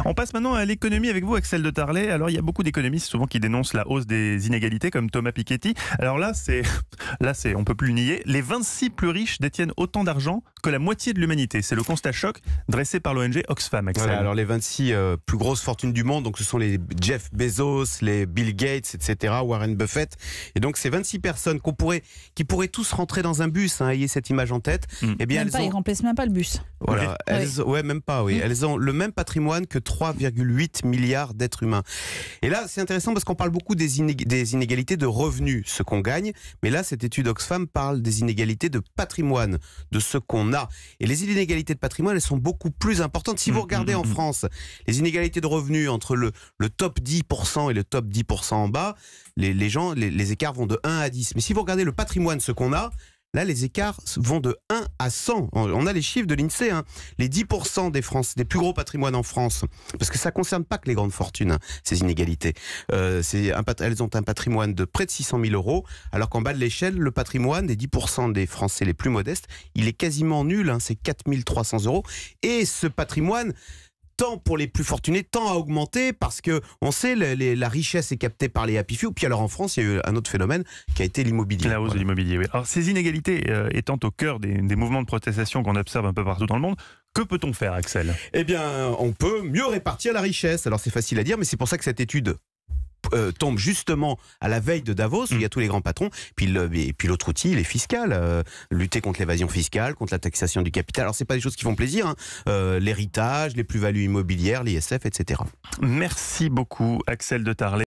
On passe maintenant à l'économie avec vous, Axel de Tarlet. Alors, il y a beaucoup d'économistes souvent qui dénoncent la hausse des inégalités, comme Thomas Piketty. Alors là, on peut plus le nier. Les 26 plus riches détiennent autant d'argent que la moitié de l'humanité. C'est le constat choc dressé par l'ONG Oxfam, Axel. Voilà, alors les 26 plus grosses fortunes du monde, donc ce sont les Jeff Bezos, les Bill Gates, etc., Warren Buffett. Et donc ces 26 personnes qui pourraient tous rentrer dans un bus, ayez cette image en tête. Eh bien, Ils remplacent même pas le bus. Voilà, même pas, oui. Elles ont le même patrimoine que 3,8 milliards d'êtres humains. Et là, c'est intéressant parce qu'on parle beaucoup des inégalités de revenus, ce qu'on gagne. Mais là, cette étude Oxfam parle des inégalités de patrimoine, de ce qu'on a. Et les inégalités de patrimoine, elles sont beaucoup plus importantes. Si vous regardez en France, les inégalités de revenus entre le top 10% et le top 10% en bas, les écarts vont de 1 à 10. Mais si vous regardez le patrimoine, ce qu'on a, là, les écarts vont de 1 à 100. On a les chiffres de l'INSEE. Les 10% des plus gros patrimoines en France, parce que ça ne concerne pas que les grandes fortunes, ces inégalités. Elles ont un patrimoine de près de 600 000 euros, alors qu'en bas de l'échelle, le patrimoine des 10% des Français les plus modestes, il est quasiment nul. C'est 4 300 euros. Et ce patrimoine, tant pour les plus fortunés, tend à augmenter parce que on sait la richesse est captée par les happy few. Puis alors en France, il y a eu un autre phénomène qui a été l'immobilier. La hausse de l'immobilier, oui. Alors ces inégalités étant au cœur des mouvements de protestation qu'on observe un peu partout dans le monde, que peut-on faire, Axel ? Eh bien, on peut mieux répartir la richesse. Alors c'est facile à dire, mais c'est pour ça que cette étude tombe justement à la veille de Davos, où il y a tous les grands patrons. Et puis l'autre outil, il est fiscal. Lutter contre l'évasion fiscale, contre la taxation du capital. Alors c'est pas des choses qui font plaisir. L'héritage, les plus-values immobilières, l'ISF, etc. Merci beaucoup, Axel de Tarlet.